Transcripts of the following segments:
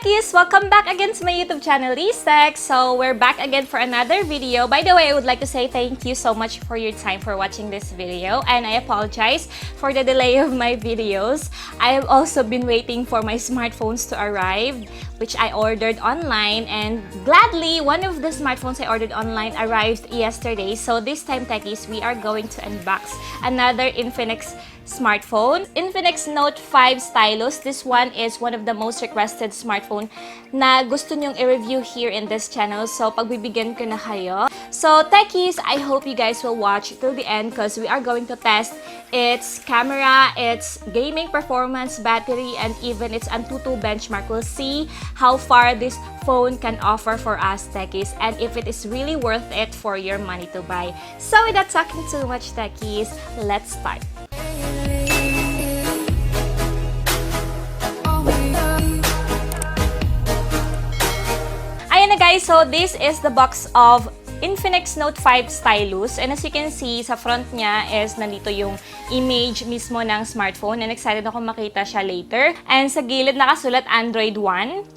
techies! Welcome back again to my YouTube channel, Tech. So, we're back again for another video. By the way, I would like to say thank you so much for your time for watching this video. And I apologize for the delay of my videos. I have also been waiting for my smartphones to arrive, which I ordered online. And gladly, one of the smartphones I ordered online arrived yesterday. So, this time, techies, we are going to unbox another Infinix smartphone. Infinix Note 5 Stylus. This one is one of the most requested smartphone na gusto nyong i-review here in this channel. So, pagbibigyan ko na kayo. So, techies, I hope you guys will watch till the end because we are going to test its camera, its gaming performance, battery, and even its Antutu benchmark. We'll see how far this phone can offer for us, techies, and if it is really worth it for your money to buy. So, without talking too much, techies, let's start. Ayan na guys, so this is the box of Infinix Note 5 Stylus. And as you can see, sa front niya is nandito yung image mismo ng smartphone. And excited ako makita siya later. And sa gilid nakasulat Android 1.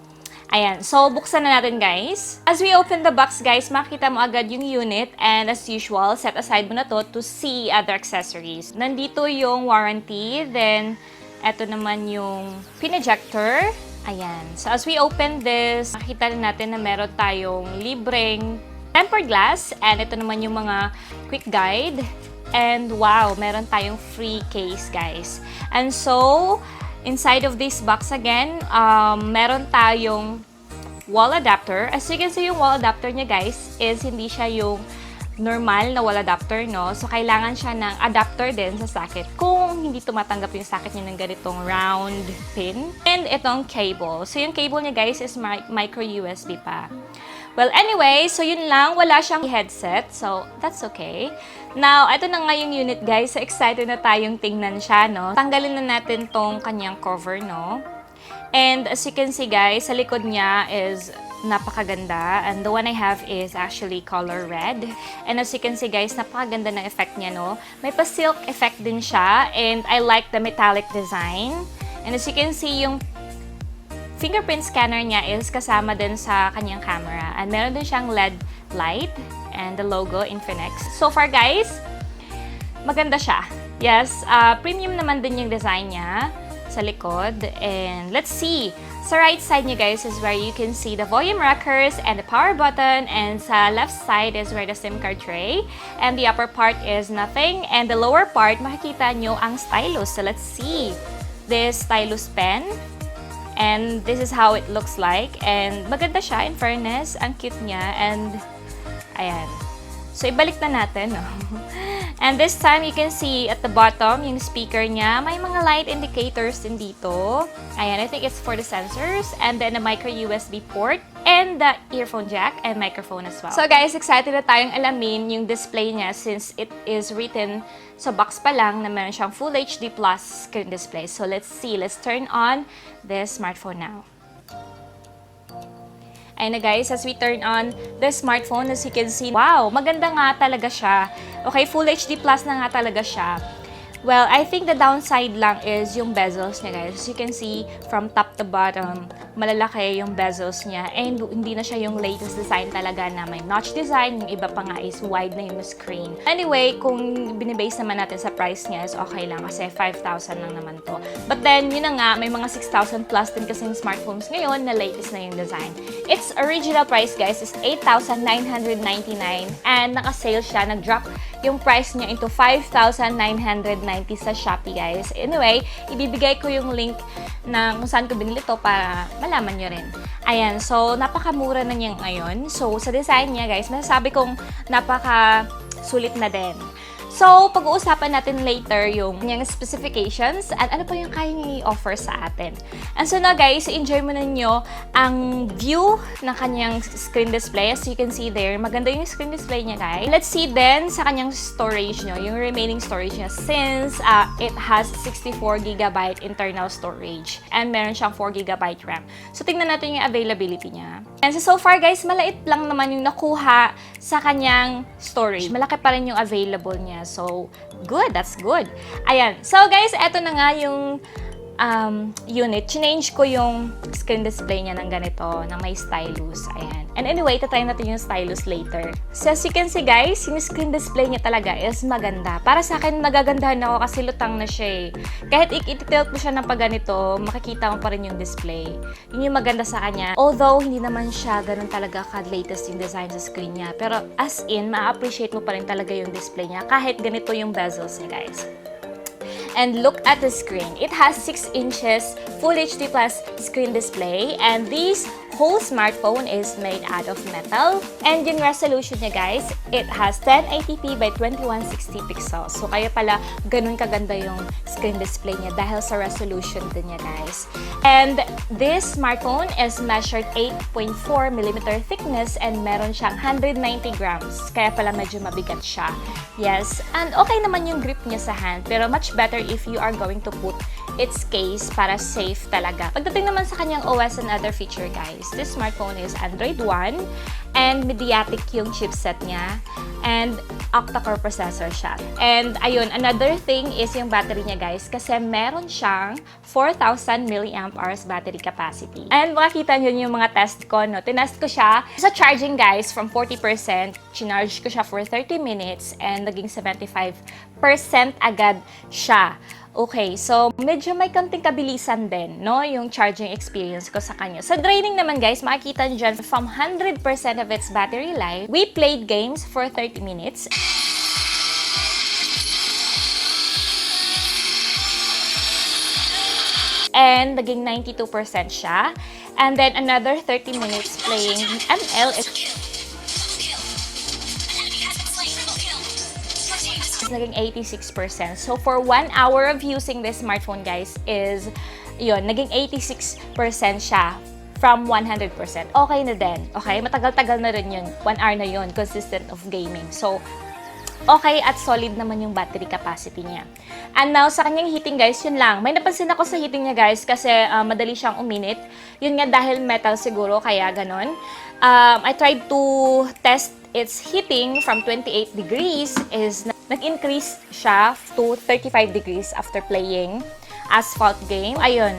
Ayan, so buksan na natin guys. As we open the box guys, makikita mo agad yung unit. And as usual, set aside mo na to see other accessories. Nandito yung warranty. Then, eto naman yung pin ejector. Ayan. So, as we open this, makikita na natin na meron tayong libreng tempered glass. And ito naman yung mga quick guide. And wow, meron tayong free case, guys. And so, inside of this box again, meron tayong wall adapter. As you can see, yung wall adapter niya, guys, is hindi siya yung normal na wall adapter, no? So, kailangan siya ng adapter din sa socket kung hindi tumatanggap yung socket niya ng ganitong round pin. And itong cable. So, yung cable niya, guys, is micro USB pa. Well, anyway, so yun lang. Wala siyang headset. So, that's okay. Now, ito na nga yung unit, guys. So, excited na tayong tingnan siya, no? Tanggalin na natin tong kanyang cover, no? And as you can see, guys, sa likod niya is napakaganda. And the one I have is actually color red. And as you can see, guys, napakaganda ng effect niya, no? May pa-silk effect din siya. And I like the metallic design. And as you can see, yung fingerprint scanner niya is kasama din sa kanyang camera. And meron din siyang LED light. And the logo, Infinix. So far, guys, maganda siya. Yes, premium naman din yung design niya sa likod. And let's see. Sa right side niya, guys, is where you can see the volume rockers and the power button. And sa left side is where the SIM card tray. And the upper part is nothing. And the lower part, makikita nyo ang stylus. So let's see. This stylus pen. And this is how it looks like. And maganda siya, in fairness. Ang cute niya. And ayan. So, ibalik na natin, no? And this time, you can see at the bottom, yung speaker niya, may mga light indicators din dito. Ayan, I think it's for the sensors. And then, a micro USB port. And the earphone jack and microphone as well. So, guys, excited na tayong alamin yung display niya since it is written sa box pa lang na meron siyang Full HD Plus screen display. So, let's see. Let's turn on this smartphone now. Ayun na guys, as we turn on the smartphone, as you can see, wow, maganda nga talaga siya. Okay, Full HD Plus na nga talaga siya. Well, I think the downside lang is yung bezels niya, guys. As you can see, from top to bottom, malalaki yung bezels niya. And hindi na siya yung latest design talaga na may notch design. Yung iba pa nga is wide na yung screen. Anyway, kung binibase naman natin sa price niya, is okay lang kasi 5,000 lang naman to. But then, yun na nga, may mga 6,000 plus din kasing smartphones ngayon na latest na yung design. Its original price, guys, is 8,999. And naka-sale siya, nag-drop yung price niya into 5,999 sa Shopee, guys. Anyway, ibibigay ko yung link na kung saan ko binili to para malaman nyo rin. Ayan, so napakamura na niya ngayon. So, sa design niya, guys, masasabi kong napaka-sulit na din. So, pag-uusapan natin later yung kanyang specifications at ano pa yung kaya niya i-offer sa atin. And so na guys, enjoy mo ninyo ang view ng kanyang screen display. As you can see there, maganda yung screen display niya, guys. Let's see then sa kanyang storage nyo, yung remaining storage niya since it has 64GB internal storage and meron siyang 4GB RAM. So, tingnan natin yung availability niya. And so far guys, malait lang naman yung nakuha sa kanyang storage. Malaki pa rin yung available niya. So, good. That's good. Ayan. So, guys, eto na nga yung unit, change ko yung screen display niya ng ganito, ng may stylus. Ayan. And anyway, tatry natin yung stylus later. So as you can see guys, yung screen display niya talaga is maganda. Para sa akin, nagagandahan ako kasi lutang na siya eh. Kahit ititilt mo siya ng pag ganito, makikita mo pa rin yung display. Yun yung maganda sa kanya. Although, hindi naman siya ganun talaga ka-latest yung design sa screen niya. Pero as in, ma-appreciate mo pa rin talaga yung display niya. Kahit ganito yung bezels niya guys. And look at the screen. It has 6 inches Full HD Plus screen display, and this whole smartphone is made out of metal. And yung resolution niya guys, it has 1080p by 2160 pixels. So kaya pala ganun kaganda yung screen display niya dahil sa resolution din niya guys. And this smartphone is measured 8.4mm thickness and meron siyang 190 grams. Kaya pala medyo mabigat siya. Yes, and okay naman yung grip niya sa hand, pero much better if you are going to put its case para safe talaga. Pagdating naman sa kanyang OS and other feature guys, this smartphone is Android 1 and Mediatek yung chipset niya and octa-core processor siya. And ayun, another thing is yung battery niya guys, kasi meron siyang 4,000 mAh battery capacity. And makikita nyo yung mga test ko, no? Tinest ko siya sa charging guys from 40%, chinarge ko siya for 30 minutes and naging 75% agad siya. Okay, so medyo may konting kabilisan din, no, yung charging experience ko sa kanya. Sa draining naman guys, makikita nyo dyan from 100% of its battery life, we played games for 30 minutes. And naging 92% siya. And then another 30 minutes playing ML is naging 86%. So for 1 hour of using this smartphone guys is yun, naging 86% siya from 100%. Okay na din. Okay, matagal-tagal na rin yun. 1 hour na yun, consistent of gaming. So okay at solid naman yung battery capacity niya. And now, sa kanyang heating guys, yun lang. May napansin ako sa heating niya guys kasi madali siyang uminit. Yun nga dahil metal siguro, kaya ganon. I tried to test its heating from 28 degrees is nag-increase siya to 35 degrees after playing Asphalt game. Ayun.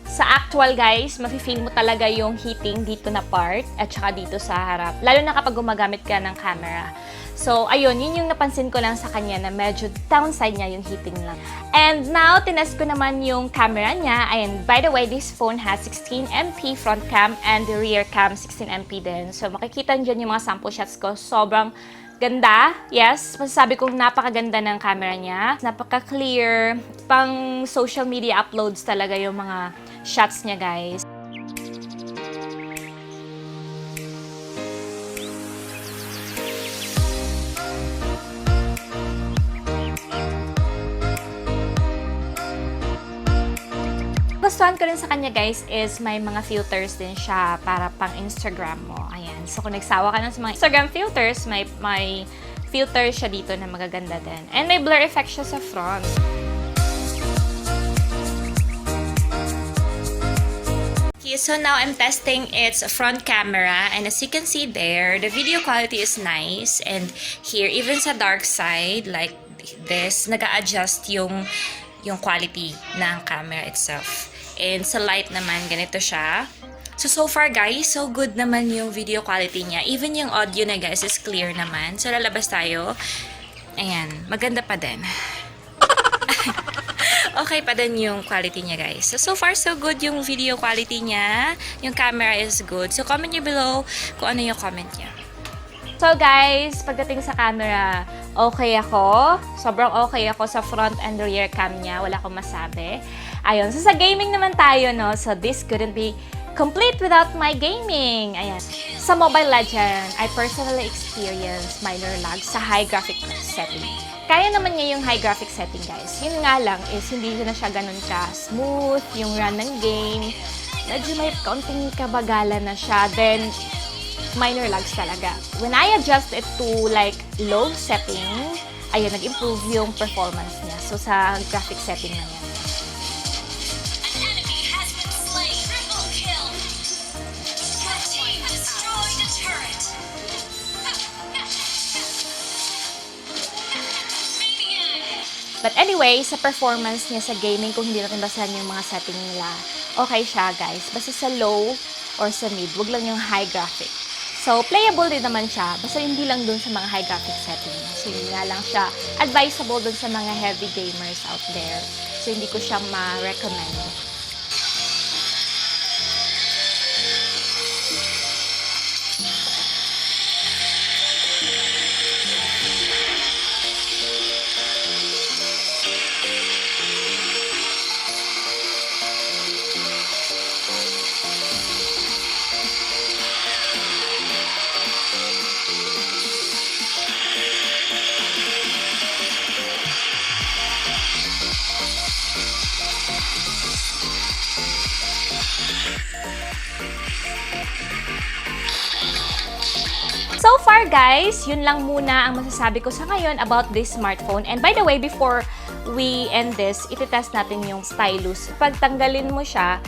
Sa actual guys, mafe-feel mo talaga yung heating dito na part at saka dito sa harap. Lalo na kapag gumagamit ka ng camera. So, ayun, yun yung napansin ko lang sa kanya na medyo downside niya yung heating lang. And now, tinest ko naman yung camera niya. And by the way, this phone has 16MP front cam and the rear cam 16MP din. So, makikita nyo dyan yung mga sample shots ko. Sobrang ganda. Yes, masasabi kong napakaganda ng camera niya. Napaka-clear. Pang social media uploads talaga yung mga shots niya, guys. Gustuhan ko rin sa kanya guys is may mga filters din siya para pang Instagram mo. Ayan. So kung nagsawa ka na sa mga Instagram filters, may filter siya dito na magaganda din. And may blur effect siya sa front. Okay, so now I'm testing its front camera, and as you can see there, the video quality is nice. And here, even sa dark side, like this, nag-a-adjust yung quality ng camera itself. And sa light naman, ganito siya. So far guys, so good naman yung video quality niya. Even yung audio na guys is clear naman. So lalabas tayo. Ayan, maganda pa din. Okay pa din yung quality niya guys. So far so good yung video quality niya. Yung camera is good. So comment nyo below kung ano yung comment niya. So guys, pagdating sa camera, okay ako. Sobrang okay ako sa front and rear cam niya. Wala akong masabi. Ayun. So sa gaming naman tayo, no? So this couldn't be complete without my gaming. Ayan. Sa Mobile Legends, I personally experienced minor lag sa high graphic setting. Kaya naman niya yung high graphic setting, guys. Yun nga lang is hindi na siya ganun ka-smooth, yung run ng game. Medyo may kaunting kabagalan na siya. Then, minor lags talaga. When I adjust it to like low setting, ayun, nag-improve yung performance niya. So, sa graphic setting na yan. But anyway, sa performance niya sa gaming, kung hindi natin basahan yung mga setting nila, okay siya guys. Basta sa low or sa mid, wag lang yung high graphic. So, playable din naman siya, basta hindi lang dun sa mga high graphic settings. So, yun nga lang siya advisable dun sa mga heavy gamers out there. So, hindi ko siyang ma-recommend. So far guys, yun lang muna ang masasabi ko sa ngayon about this smartphone. And by the way, before we end this, ititest natin yung stylus. Pag tanggalin mo siya,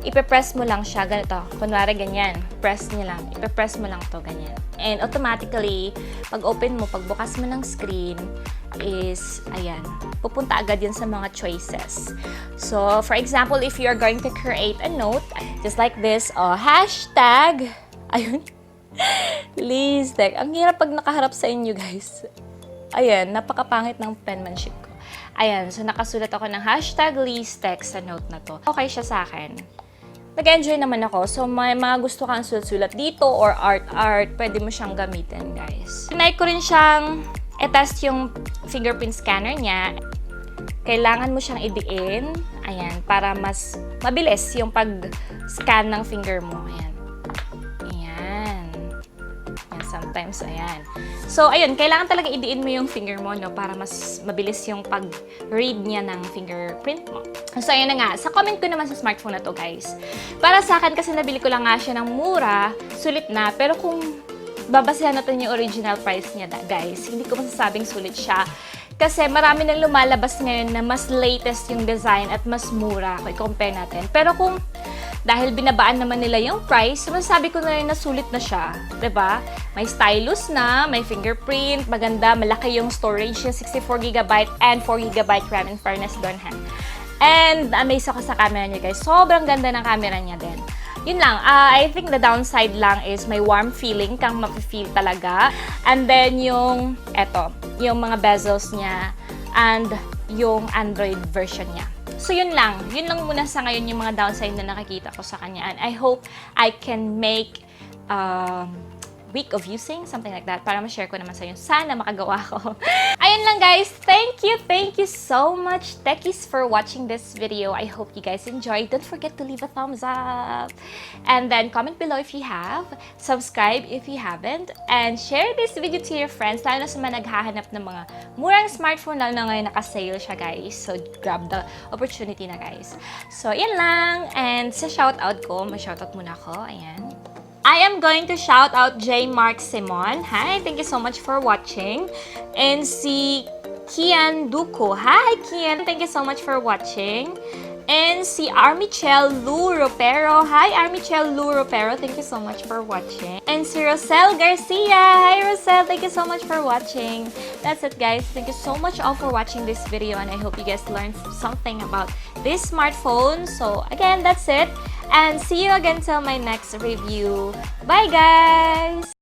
ipipress mo lang siya, ganito. Kunwari ganyan, press niya lang. Ipipress mo lang to ganyan. And automatically, pag open mo, pag bukas mo ng screen, is, ayan, pupunta agad yan sa mga choices. So, for example, if you are going to create a note, just like this, hashtag, ayun, please, ang hirap pag nakaharap sa inyo, guys. Ayan, napakapangit ng penmanship ko. Ayan, so nakasulat ako ng hashtag least text sa note na to. Okay siya sa akin. Nag-enjoy naman ako. So, may mga gusto kang sulat-sulat dito or art, pwede mo siyang gamitin, guys. Tinay ko rin siyang i-test yung fingerprint scanner niya. Kailangan mo siyang idiin. Ayan, para mas mabilis yung pag-scan ng finger mo. Ayan. Sometimes, ayan. So, ayun, kailangan talaga idiin mo yung finger mo, no, para mas mabilis yung pag-read niya ng fingerprint mo. So, ayun na nga. Sa comment ko naman sa smartphone na to, guys. Para sa akin, kasi nabili ko lang nga siya ng mura, sulit na. Pero kung babasehan natin yung original price niya, guys, hindi ko masasabing sulit siya. Kasi marami nang lumalabas ngayon na mas latest yung design at mas mura kung i-compare natin. Pero kung dahil binabaan naman nila yung price, masasabi ko na rin na sulit na siya. 'Di ba? May stylus na, may fingerprint, maganda, malaki yung storage niya, 64GB and 4GB RAM in fairness doon. And amazed ako sa camera niya, guys. Sobrang ganda ng camera niya din. Yun lang, I think the downside lang is may warm feeling kang mafe-feel talaga. And then yung, yung mga bezels niya and yung Android version niya. So yun lang muna sa ngayon yung mga downside na nakikita ko sa kanya. And I hope I can make week of using, something like that, para ma-share ko naman sa inyo. Sana makagawa ko. Ayun lang guys, thank you so much, techies, for watching this video. I hope you guys enjoyed. Don't forget to leave a thumbs up. And then comment below if you have, subscribe if you haven't, and share this video to your friends, lalo na sa mga naghahanap ng mga murang smartphone, lalo na ngayon naka-sale siya, guys. So, grab the opportunity na, guys. So, yan lang. And sa shoutout ko, ma-shoutout muna ako. Ayan. I am going to shout out J. Mark Simon. Hi, thank you so much for watching. And si Kian Duco. Hi, Kian. Thank you so much for watching. And si Armichel Lu Ropero. Hi, Armichel Lu Ropero. Thank you so much for watching. And si Rosel Garcia. Hi, Rosel. Thank you so much for watching. That's it, guys. Thank you so much all for watching this video. And I hope you guys learned something about this smartphone. So, again, that's it. And see you again till my next review. Bye, guys!